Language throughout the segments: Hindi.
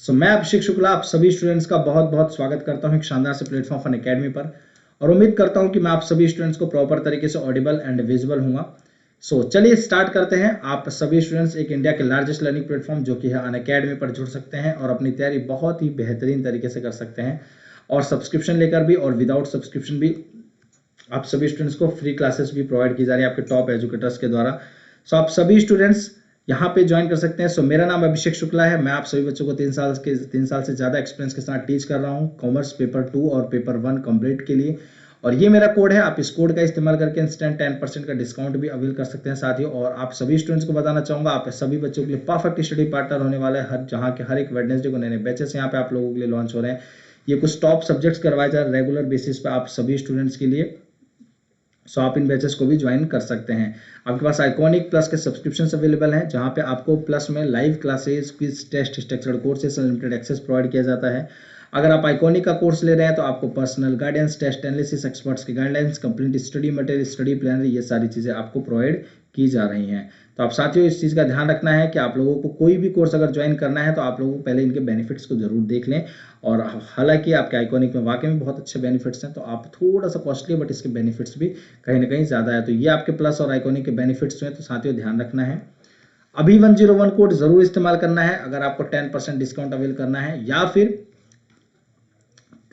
मैं अभिषेक शुक्ला आप सभी स्टूडेंट्स का बहुत बहुत स्वागत करता हूं एक शानदार से प्लेटफॉर्म फन एकेडमी पर, और उम्मीद करता हूं कि मैं आप सभी स्टूडेंट्स को प्रॉपर तरीके से ऑडिबल एंड विजुअल हूँगा। चलिए स्टार्ट करते हैं। आप सभी स्टूडेंट्स एक इंडिया के लार्जेस्ट लर्निंग प्लेटफॉर्म जो कि है अन अकेडमी पर जुड़ सकते हैं और अपनी तैयारी बहुत ही बेहतरीन तरीके से कर सकते हैं, और सब्सक्रिप्शन लेकर भी और विदाउट सब्सक्रिप्शन भी आप सभी स्टूडेंट्स को फ्री क्लासेस भी प्रोवाइड की जा रही है आपके टॉप एजुकेटर्स के द्वारा। आप सभी स्टूडेंट्स यहाँ पे ज्वाइन कर सकते हैं। मेरा नाम अभिषेक शुक्ला है। मैं आप सभी बच्चों को 3 साल से ज़्यादा एक्सपीरियंस के साथ टीच कर रहा हूँ कॉमर्स पेपर 2 और पेपर 1 कंप्लीट के लिए, और ये मेरा कोड है। आप इस कोड का इस्तेमाल करके इंस्टेंट 10% का डिस्काउंट भी अवेल कर सकते हैं साथियों। और आप सभी स्टूडेंट्स को बताना चाहूँगा, आप सभी बच्चों के लिए परफेक्ट स्टडी पार्टनर होने वाले हैं, जहाँ के हर एक वेडनेसडे को नए नए बैचेस यहाँ पे आप लोगों के लिए लॉन्च हो रहे हैं। ये कुछ टॉप सब्जेक्ट्स करवाए जा रहे हैं रेगुलर बेसिस पे आप सभी स्टूडेंट्स के लिए। आप इन बैचेस को भी ज्वाइन कर सकते हैं। आपके पास आइकॉनिक प्लस के सब्सक्रिप्शन अवेलेबल हैं, जहां पे आपको प्लस में live classes, quiz, test, structured courses, unlimited access provide किया जाता है। अगर आप आइकॉनिक का कोर्स ले रहे हैं तो आपको personal guidance, test analysis, experts की guidelines, complete study material, study planner, ये सारी चीज़ें आपको प्रोवाइड की जा रही हैं। तो आप साथियों इस चीज़ का ध्यान रखना है कि आप लोगों को कोई भी कोर्स अगर ज्वाइन करना है तो आप लोगों को पहले इनके बेनिफिट्स को जरूर देख लें। और हालांकि आपके आइकॉनिक में वाकई में बहुत अच्छे बेनिफिट्स हैं, तो आप थोड़ा सा कॉस्टली बट इसके बेनिफिट्स भी कहीं ना कहीं ज़्यादा है। तो ये आपके प्लस और आइकॉनिक के बेनिफिट्स हैं, तो साथियों ध्यान रखना है। अभी 101 कोड जरूर इस्तेमाल करना है अगर आपको 10% डिस्काउंट अवेल करना है, या फिर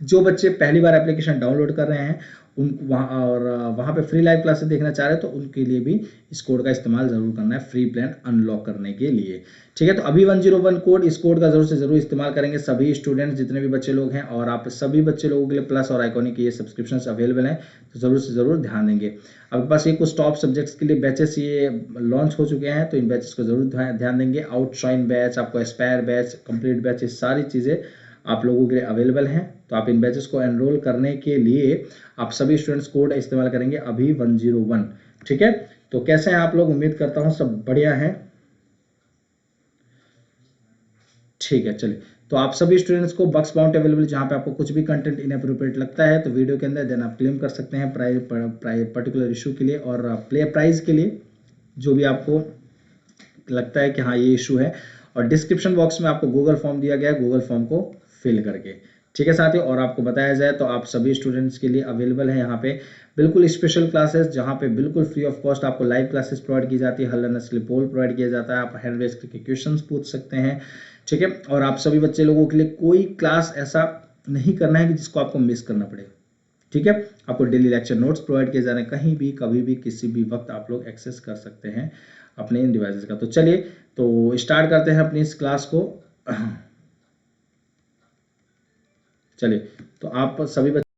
जो बच्चे पहली बार एप्लीकेशन डाउनलोड कर रहे हैं उन वहाँ पे फ्री लाइव क्लासेस देखना चाह रहे हैं, तो उनके लिए भी इस कोड का इस्तेमाल जरूर करना है फ्री प्लान अनलॉक करने के लिए। ठीक है, तो अभी 101 कोड, इस कोड का जरूर से जरूर इस्तेमाल करेंगे सभी स्टूडेंट्स जितने भी बच्चे लोग हैं, और आप सभी बच्चे लोगों के लिए प्लस और आइकॉनिक के ये सब्सक्रिप्शन अवेलेबल हैं, तो जरूर से जरूर ध्यान देंगे। आपके पास ये कुछ टॉप सब्जेक्ट्स के लिए बैचेस ये लॉन्च हो चुके हैं, तो इन बैचेस को जरूर ध्यान देंगे। आउटशाइन बैच, आपको एस्पायर बैच, कंप्लीट बैच, ये सारी चीज़ें आप लोगों के लिए अवेलेबल हैं। तो आप इन बैचेस को एनरोल करने के लिए आप सभी स्टूडेंट्स कोड इस्तेमाल करेंगे अभी 101। ठीक है, तो कैसे हैं आप लोग? उम्मीद करता हूं सब बढ़िया हैं। ठीक है, चलिए, तो आप सभी स्टूडेंट्स को बक्स बाउंड अवेलेबल, जहां पे आपको कुछ भी कंटेंट इनएप्रोप्रिएट लगता है तो वीडियो के अंदर देन आप क्लेम कर सकते हैं पर्टिकुलर इशू के लिए और प्ले प्राइज के लिए, जो भी आपको लगता है कि हाँ ये इशू है। और डिस्क्रिप्शन बॉक्स में आपको गूगल फॉर्म दिया गया है, गूगल फॉर्म को फिल करके। ठीक है साथियों, और आपको बताया जाए तो आप सभी स्टूडेंट्स के लिए अवेलेबल है यहाँ पे बिल्कुल स्पेशल क्लासेस, जहाँ पे बिल्कुल फ्री ऑफ कॉस्ट आपको लाइव क्लासेस प्रोवाइड की जाती है, हर लर्नर्स के लिए पोल प्रोवाइड किया जाता है, आप हैंड रेज करके क्वेश्चंस पूछ सकते हैं। ठीक है, और आप सभी बच्चे लोगों के लिए कोई क्लास ऐसा नहीं करना है कि जिसको आपको मिस करना पड़े। ठीक है, आपको डेली लेक्चर नोट्स प्रोवाइड किए जा रहे हैं, कहीं भी कभी भी किसी भी वक्त आप लोग एक्सेस कर सकते हैं अपने इन डिवाइसेस का। तो चलिए, तो स्टार्ट करते हैं अपनी इस क्लास को। चलिए, तो आप सभी बच्चे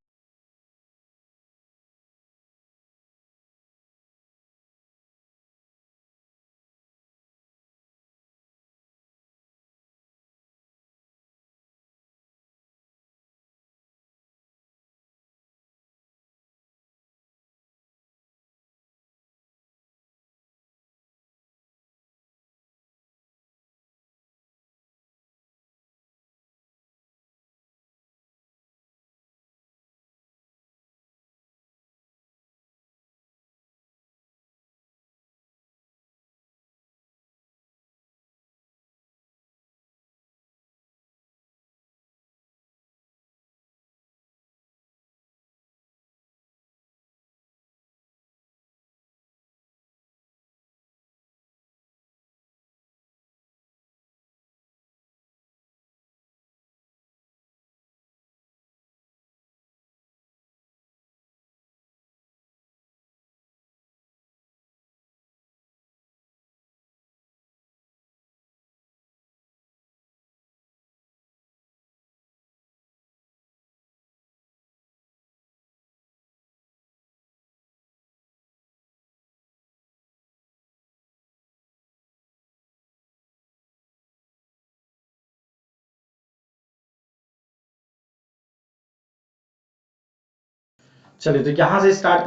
चलिए, तो यहाँ से स्टार्ट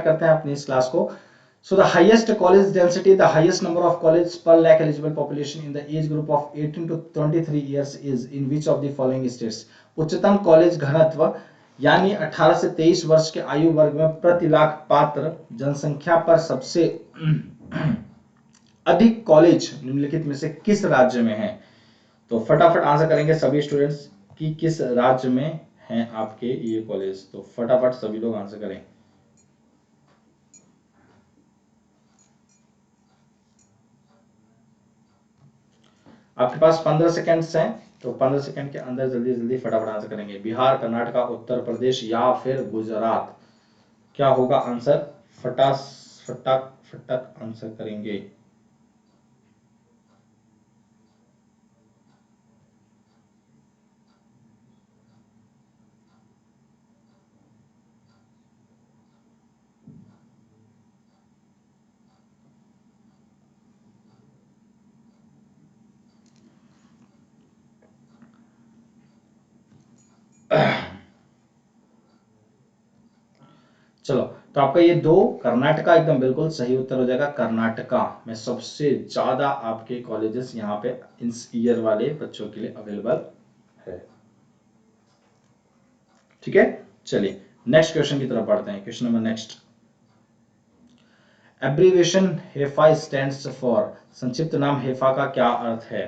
करते हैं अपनी इस क्लास को। So the highest college density, the highest number of colleges per lakh eligible population in the age group of 18 to 23 years is in which of the following states? उच्चतम कॉलेज घनत्व यानी 18 से 23 वर्ष के आयु वर्ग में प्रति लाख पात्र जनसंख्या पर सबसे अधिक कॉलेज निम्नलिखित में से किस राज्य में है? तो फटाफट आंसर करेंगे सभी स्टूडेंट्स कि किस राज्य में हैं आपके ये कॉलेज। तो फटाफट सभी लोग आंसर करें। आपके पास 15 सेकेंड्स हैं, तो 15 सेकेंड के अंदर जल्दी जल्दी फटाफट आंसर करेंगे। बिहार, कर्नाटका, उत्तर प्रदेश या फिर गुजरात, क्या होगा आंसर? फटास फटाक फटाक आंसर करेंगे। चलो, तो आपका ये दो कर्नाटका एकदम बिल्कुल सही उत्तर हो जाएगा। कर्नाटका में सबसे ज्यादा आपके कॉलेजेस यहाँ पे इस ईयर वाले बच्चों के लिए अवेलेबल है। ठीक है, चलिए नेक्स्ट क्वेश्चन की तरफ बढ़ते हैं। Question number next. Abbreviation HEFA stands for, संक्षिप्त नाम हेफा का क्या अर्थ है?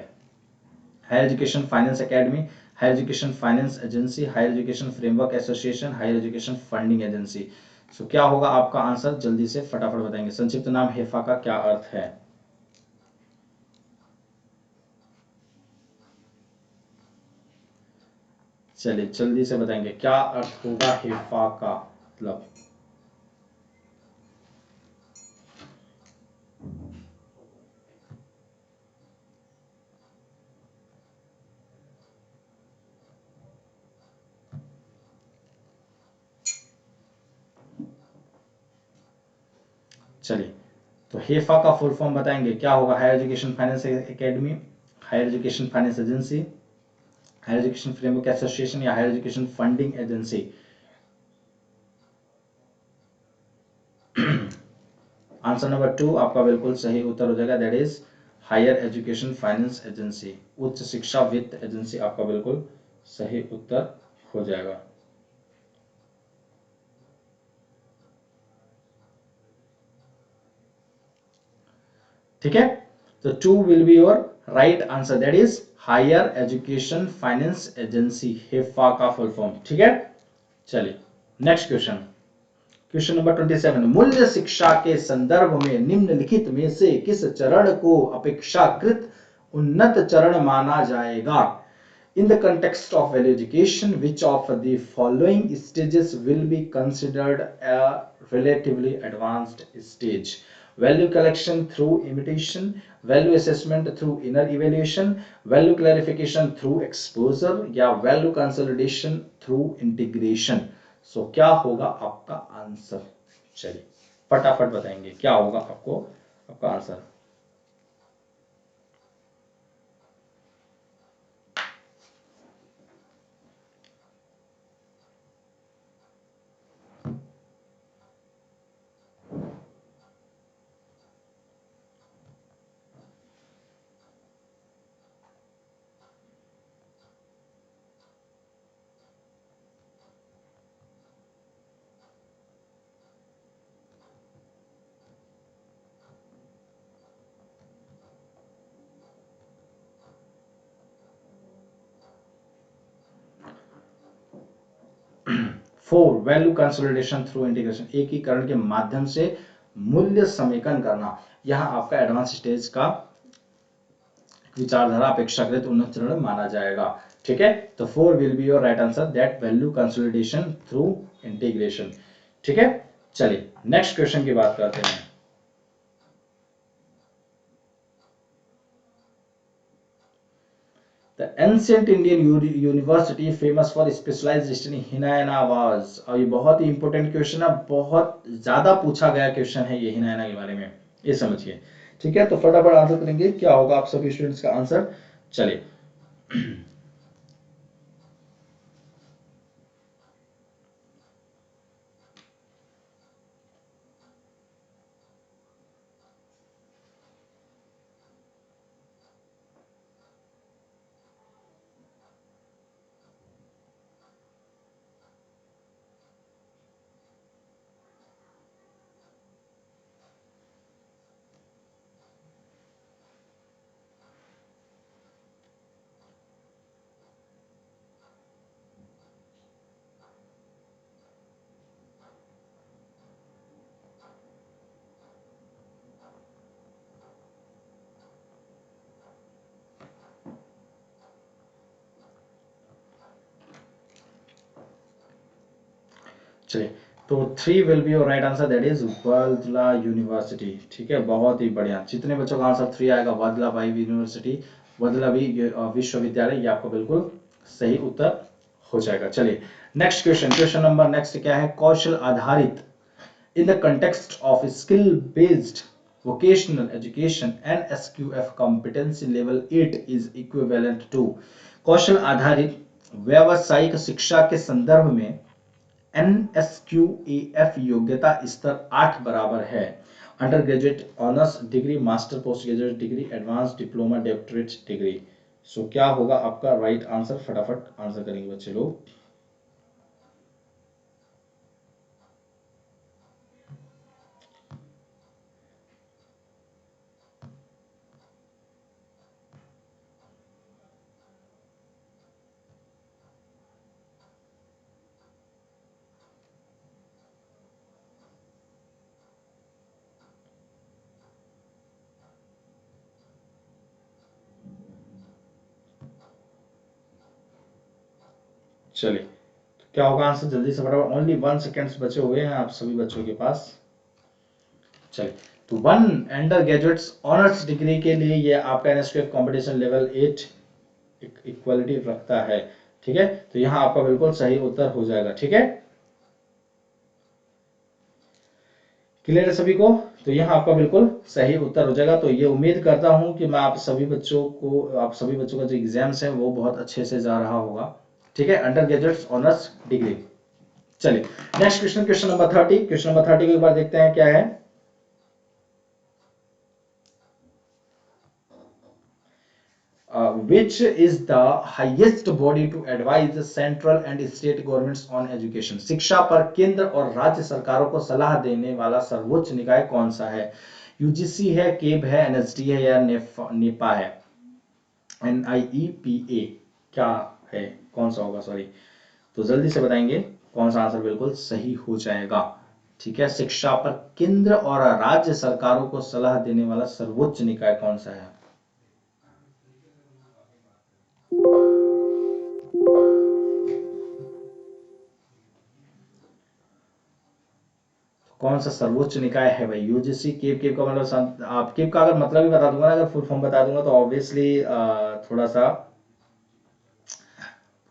Higher education finance academy, higher education finance agency, higher education framework association, higher education funding agency. So क्या होगा आपका आंसर? जल्दी से फटाफट बताएंगे। संक्षिप्त नाम हेफा का क्या अर्थ है? चलिए जल्दी से बताएंगे क्या अर्थ होगा हेफा का मतलब। चलिए, तो हेफा का फुल फॉर्म बताएंगे क्या होगा? Higher education finance academy, higher education finance agency, higher education framework association या higher education funding agency. Answer number 2 आपका बिल्कुल सही उत्तर हो जाएगा, that is higher education finance agency. उच्च शिक्षा वित्त एजेंसी आपका बिल्कुल सही उत्तर हो जाएगा। ठीक है, तो 2 will be your right answer, that is higher education finance agency, HEFA का फुल फॉर्म। ठीक है, चलिए नेक्स्ट क्वेश्चन। Question number 27। मूल्य शिक्षा के संदर्भ में निम्नलिखित में से किस चरण को अपेक्षाकृत उन्नत चरण माना जाएगा? In the context of value education, which of the following stages will be considered a relatively advanced stage? Value collection through imitation, value assessment through inner evaluation, value clarification through exposure या value consolidation through integration। सो क्या होगा आपका आंसर? चलिए फटाफट बताएंगे क्या होगा आपको आपका answer. Four, value consolidation through integration, एकीकरण के माध्यम से मूल्य समेकन करना। यहां आपका एडवांस स्टेज का विचारधारा अपेक्षाकृत उन्नत चरण माना जाएगा। ठीक है, तो 4 will be your right answer, that value consolidation through integration. ठीक है, चलिए नेक्स्ट क्वेश्चन की बात करते हैं। The ancient Indian university famous for specialized in हिनायना was, और ये बहुत ही इंपॉर्टेंट क्वेश्चन है, बहुत ज्यादा पूछा गया क्वेश्चन है ये हिनायना के बारे में, ये समझिए। ठीक है, तो फटाफट आंसर करेंगे क्या होगा आप सभी स्टूडेंट्स का आंसर। चलिए चलिए, तो 3 will be your right answer, that is Vardala university. ठीक है, बहुत ही बढ़िया। जितने बच्चों का आंसर 3 आएगा, वर्दला भाई यूनिवर्सिटी, वर्दला भी विश्वविद्यालय, ये आपका बिल्कुल सही उत्तर हो जाएगा। चलिए next question, question number next क्या है, कौशल आधारित in the context of skill based vocational education, NSQF competency level 8 is equivalent to, कौशल आधारित व्यावसायिक शिक्षा के संदर्भ में NSQAF योग्यता स्तर 8 बराबर है undergraduate honours degree, master postgraduate degree, advance diploma, doctorate degree. So क्या होगा आपका राइट आंसर, फटाफट आंसर करेंगे बच्चे लोग। चलिए, क्या होगा आंसर, जल्दी से फटाफट, ओनली 1 सेकेंड्स बचे हुए हैं आप सभी बच्चों के पास। चलिए, तो 1 अंडर ग्रेजुएट्स ऑनर्स डिग्री के लिए ये आपका एनएसक्यूएफ कंपटीशन लेवल 8 इक्वालिटी रखता है। ठीक है, तो यहाँ आपका बिल्कुल सही उत्तर हो जाएगा। ठीक है, क्लियर है सभी को, तो यहाँ आपका बिल्कुल सही उत्तर हो जाएगा। तो ये उम्मीद करता हूँ कि मैं आप सभी बच्चों का जो एग्जाम्स है वो बहुत अच्छे से जा रहा होगा। ठीक है, अंडर ग्रेजुएट्स ऑनर्स डिग्री। चलिए next question, question number 30, question number 30 को एक बार देखते हैं क्या है। Which is the highest body to advise the central and state governments on education, शिक्षा पर केंद्र और राज्य सरकारों को सलाह देने वाला सर्वोच्च निकाय कौन सा है? यूजीसी है, केब है, एनएसडी है, या नेपा है? NIEPA क्या है, कौन सा होगा, सॉरी, तो जल्दी से बताएंगे कौन सा आंसर बिल्कुल सही हो जाएगा। ठीक है, शिक्षा पर केंद्र और राज्य सरकारों को सलाह देने वाला सर्वोच्च निकाय कौन सा है? कौन सा सर्वोच्च निकाय है भाई? यूजीसी, केब, केब का मतलब आप केब का अगर मतलब ही बता दूंगा ना, अगर फुल फॉर्म बता दूंगा तो ऑब्वियसली थोड़ा सा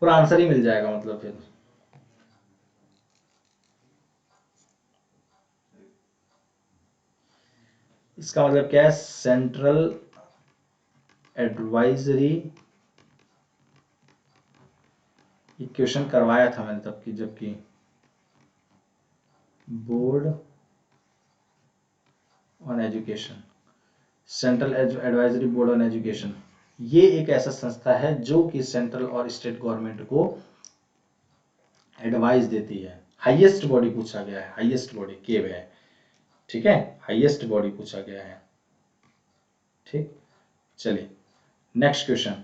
पूरा आंसर ही मिल जाएगा, मतलब फिर इसका मतलब क्या है, सेंट्रल एडवाइजरी। ये क्वेश्चन करवाया था मैंने तब की, जबकि board on education, central advisory board on education, ये एक ऐसा संस्था है जो कि सेंट्रल और स्टेट गवर्नमेंट को एडवाइस देती है। हाईएस्ट बॉडी पूछा गया है, हाईएस्ट बॉडी केब है। ठीक है, हाईएस्ट बॉडी पूछा गया है। ठीक, चलिए next question,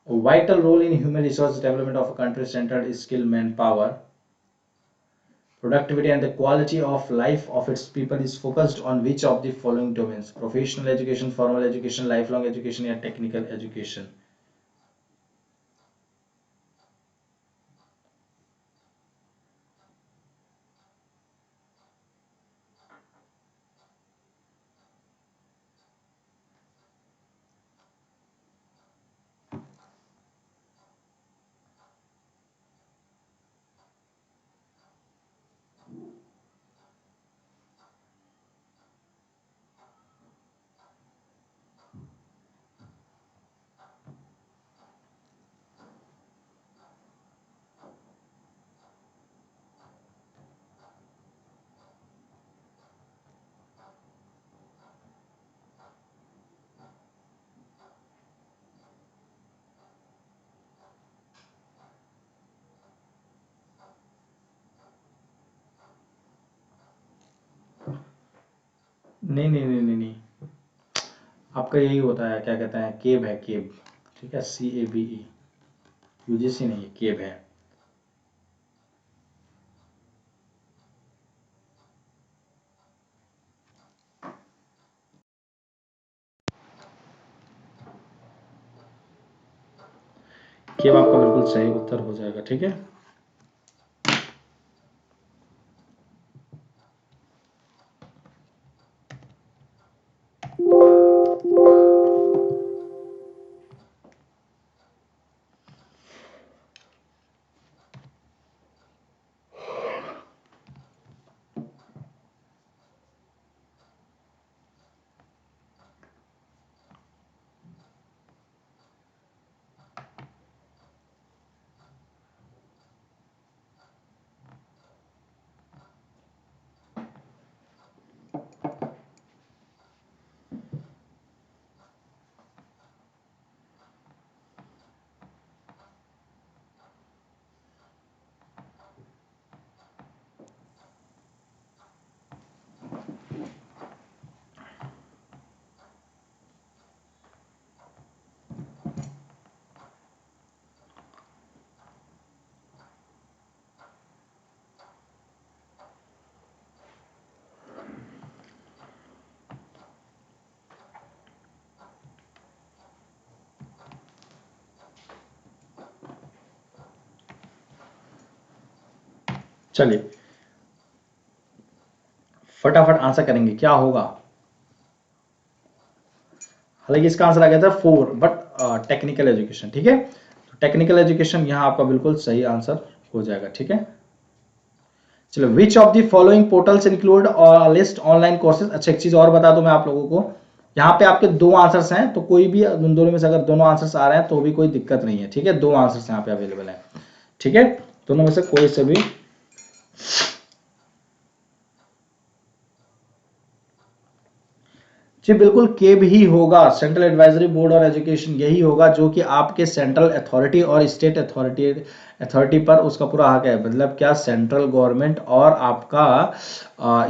vital role in human resource development of a country centred skill man power, productivity and the quality of life of its people is focused on which of the following domains? Professional education, formal education, lifelong education, या technical education? नहीं नहीं नहीं नहीं नहीं, आपका यही होता है, क्या कहते हैं, केब है, केब। ठीक है, CABE, यूजीसी नहीं है, केब है। केब आपका बिल्कुल सही उत्तर हो जाएगा। ठीक है, चलिए फटाफट आंसर करेंगे क्या होगा। हालांकि इसका आंसर आ गया था 4, बट टेक्निकल एजुकेशन। ठीक है, तो टेक्निकल एजुकेशन यहाँ आपका बिल्कुल सही आंसर हो जाएगा। ठीक है, चलो विच of the following portals include list online courses. अच्छा एक चीज और बता दूं मैं आप लोगों को, यहाँ पे आपके दो आंसर्स हैं, तो कोई भी उन दोनों में से अगर दोनों आंसर्स आ रहे हैं तो भी कोई दिक्कत नहीं है। ठीक है, दो आंसर्स यहाँ पे अवेलेबल है। ठीक है, दोनों में से कोई से भी। जी बिल्कुल, केब ही होगा, central advisory board on education यही होगा जो कि आपके सेंट्रल अथॉरिटी और स्टेट अथॉरिटी पर उसका पूरा हक है। मतलब क्या, सेंट्रल गवर्नमेंट और आपका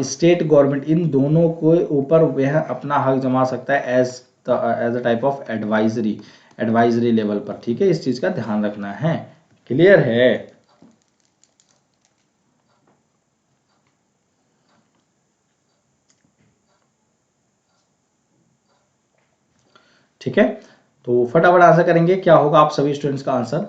स्टेट गवर्नमेंट, इन दोनों को ऊपर वह अपना हक जमा सकता है as a type of advisory level पर। ठीक है, इस चीज का ध्यान रखना है। क्लियर है। ठीक है, तो फटाफट आंसर करेंगे क्या होगा आप सभी स्टूडेंट्स का आंसर।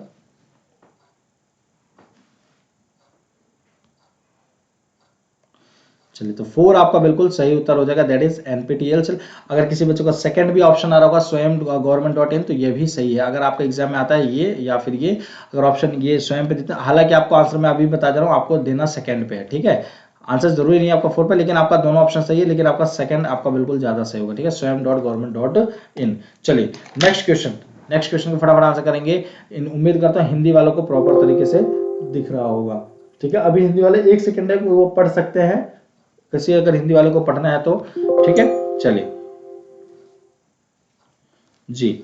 चलिए, तो 4 आपका बिल्कुल सही उत्तर हो जाएगा, दैट इज एनपीटीईएल। चल, अगर किसी बच्चे का सेकंड भी ऑप्शन आ रहा होगा स्वयं गवर्नमेंट.इन, तो ये भी सही है। अगर आपका एग्जाम में आता है ये या फिर ये, अगर ऑप्शन ये स्वयं पे देते हैं, हालांकि आपको आंसर मैं अभी बता दे रहा हूँ, आपको देना सेकंड पे है। ठीक है, आंसर जरूरी नहीं है आपका 4 पे, लेकिन आपका दोनों ऑप्शन सही है, लेकिन आपका सेकंड आपका बिल्कुल ज्यादा सही होगा। ठीक है, स्वयं.government.in। चलिए नेक्स्ट क्वेश्चन को फटाफट आंसर करेंगे। उम्मीद करता हूँ हिंदी वालों को प्रॉपर तरीके से दिख रहा होगा। ठीक है, अभी हिंदी वाले एक सेकंड है वो पढ़ सकते हैं, किसी अगर हिंदी वाले को पढ़ना है तो। ठीक है, चलिए जी।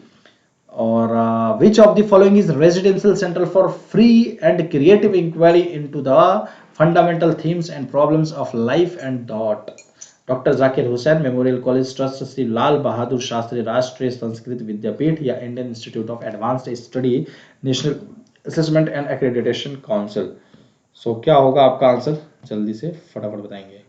और which of the following is residential centre for free and creative inquiry into the fundamental themes and problems of life and thought. Doctor Zakir Hussain memorial college trust, Shri Lal Bahadur Shastri Rashtriya Sanskrit Vidyapeeth, या Indian institute of advanced study, national assessment and accreditation council. So क्या होगा आपका आंसर, जल्दी से फटाफट बताएंगे।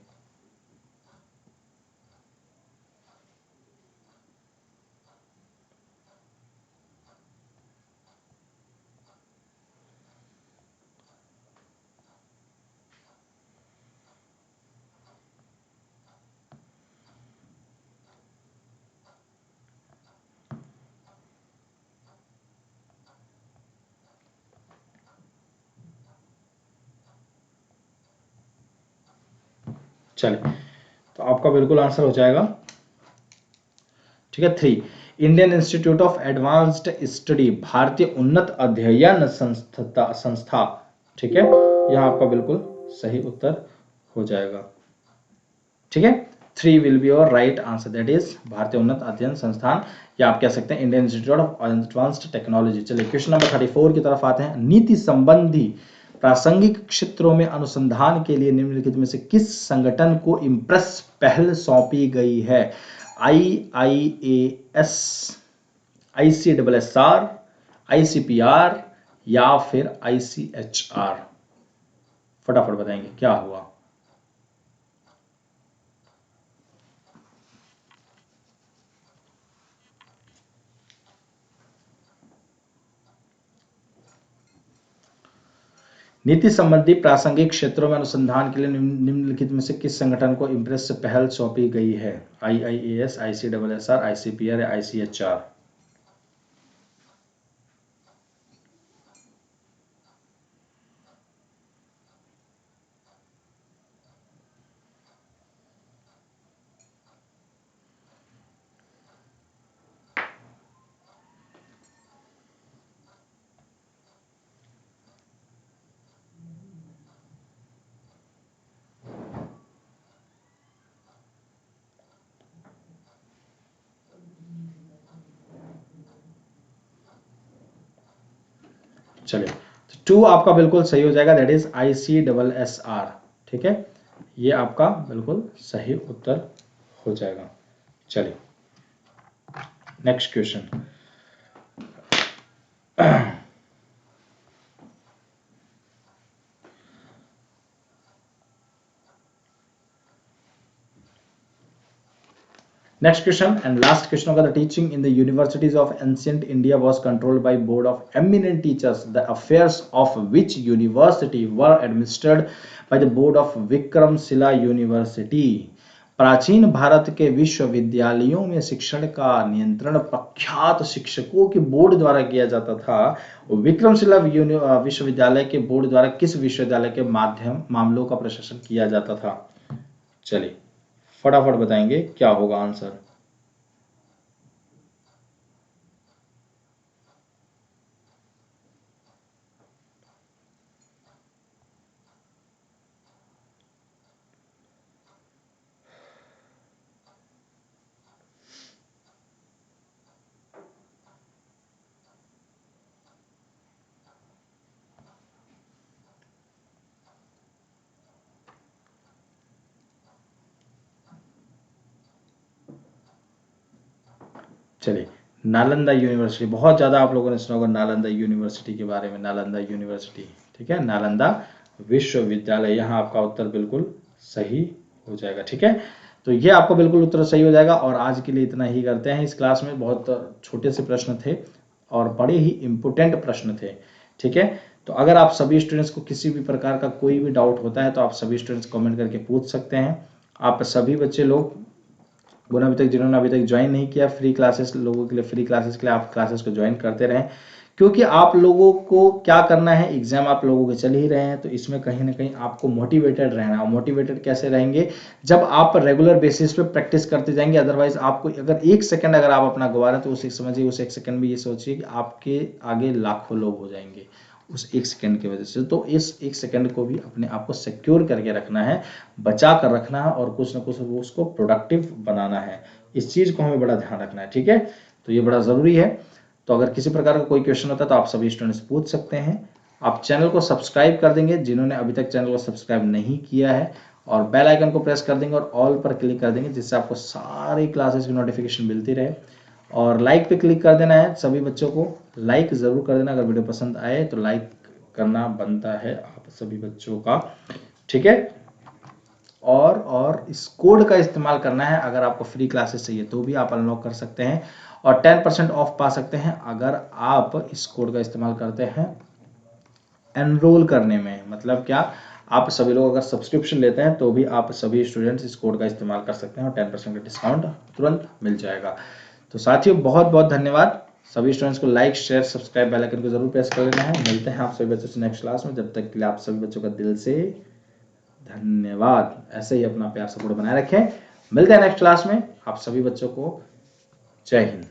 चलिए, तो आपका बिल्कुल आंसर हो जाएगा। ठीक है, 3 Indian institute of advanced study, भारतीय उन्नत अध्ययन संस्था। ठीक है, यह आपका बिल्कुल सही उत्तर हो जाएगा। ठीक है, 3 will be your right answer, that is भारतीय उन्नत अध्ययन संस्थान, या आप कह सकते हैं Indian institute of advanced technology. चलिए क्वेश्चन नंबर 34 की तरफ आते हैं। नीति संबंधी प्रासंगिक क्षेत्रों में अनुसंधान के लिए निम्नलिखित में से किस संगठन को इम्प्रेस पहल सौंपी गई है। IIAS, ICSSR, ICPR, या फिर ICHR। फटाफट बताएंगे क्या हुआ। नीति संबंधी प्रासंगिक क्षेत्रों में अनुसंधान के लिए निम्नलिखित में से किस संगठन को इम्प्रेस पहल सौंपी गई है। IIAS, ICSSR, ICPR या ICHR। चलिए, तो 2 आपका बिल्कुल सही हो जाएगा, दैट इज ICSSR। ठीक है, ये आपका बिल्कुल सही उत्तर हो जाएगा। चलिए next question. Next question and last question होगा, the teaching in the universities of ancient India was controlled by board of eminent teachers, the affairs of which university were administered by the board of Vikramshila university. प्राचीन भारत के विश्वविद्यालयों में शिक्षण का नियंत्रण प्रख्यात शिक्षकों के बोर्ड द्वारा किया जाता था। विक्रमशिला विश्वविद्यालय के बोर्ड द्वारा किस विश्वविद्यालय के मामलों का प्रशासन किया जाता था? चलिए फटाफट बताएंगे क्या होगा आंसर। चलिए, नालंदा यूनिवर्सिटी, बहुत ज़्यादा आप लोगों ने सुना होगा नालंदा यूनिवर्सिटी के बारे में। नालंदा यूनिवर्सिटी, ठीक है, नालंदा विश्वविद्यालय, यहाँ आपका उत्तर बिल्कुल सही हो जाएगा। ठीक है, तो ये आपका बिल्कुल उत्तर सही हो जाएगा। और आज के लिए इतना ही करते हैं। इस क्लास में बहुत छोटे से प्रश्न थे और बड़े ही इंपोर्टेंट प्रश्न थे। ठीक है, तो अगर आप सभी स्टूडेंट्स को किसी भी प्रकार का कोई भी डाउट होता है तो आप सभी स्टूडेंट्स कमेंट करके पूछ सकते हैं। आप सभी बच्चे लोग अभी तक जिन्होंने अभी तक ज्वाइन नहीं किया, फ्री क्लासेस लोगों के लिए, फ्री क्लासेस के लिए आप क्लासेस को ज्वाइन करते रहें, क्योंकि आप लोगों को क्या करना है, एग्जाम आप लोगों के चल ही रहे हैं, तो इसमें कहीं ना कहीं आपको मोटिवेटेड रहना है। मोटिवेटेड कैसे रहेंगे? जब आप रेगुलर बेसिस पे प्रैक्टिस करते जाएंगे। अदरवाइज आपको अगर एक सेकंड अगर आप अपना गवा रहे हैं तो उसे समझिए, उस एक सेकंड में ये सोचिए कि आपके आगे लाखों लोग हो जाएंगे उस एक सेकंड की वजह से। तो इस एक सेकंड को भी अपने आप को सिक्योर करके रखना है, बचा कर रखना है और कुछ ना कुछ उसको प्रोडक्टिव बनाना है। इस चीज को हमें बड़ा ध्यान रखना है। ठीक है, तो ये बड़ा जरूरी है। तो अगर किसी प्रकार का कोई क्वेश्चन होता है तो आप सभी स्टूडेंट्स पूछ सकते हैं। आप चैनल को सब्सक्राइब कर देंगे जिन्होंने अभी तक चैनल को सब्सक्राइब नहीं किया है, और बेल आइकन को प्रेस कर देंगे और ऑल पर क्लिक कर देंगे, जिससे आपको सारी क्लासेस की नोटिफिकेशन मिलती रहे। और लाइक पे क्लिक कर देना है, सभी बच्चों को लाइक जरूर कर देना। अगर वीडियो पसंद आए तो लाइक करना बनता है आप सभी बच्चों का। ठीक है, और इस कोड का इस्तेमाल करना है। अगर आपको फ्री क्लासेस चाहिए तो भी आप अनलॉक कर सकते हैं और 10% ऑफ पा सकते हैं अगर आप इस कोड का इस्तेमाल करते हैं एनरोल करने में। मतलब क्या, आप सभी लोग अगर सब्सक्रिप्शन लेते हैं तो भी आप सभी स्टूडेंट्स इस कोड का इस्तेमाल कर सकते हैं और 10% का डिस्काउंट तुरंत मिल जाएगा। तो साथियों बहुत बहुत धन्यवाद। सभी स्टूडेंट्स को like, share, subscribe, bell icon को जरूर प्रेस कर लेना है। मिलते हैं आप सभी बच्चों से नेक्स्ट क्लास में। जब तक के लिए आप सभी बच्चों का दिल से धन्यवाद। ऐसे ही अपना प्यार सपोर्ट बनाए रखें। मिलते हैं नेक्स्ट क्लास में। आप सभी बच्चों को जय हिंद।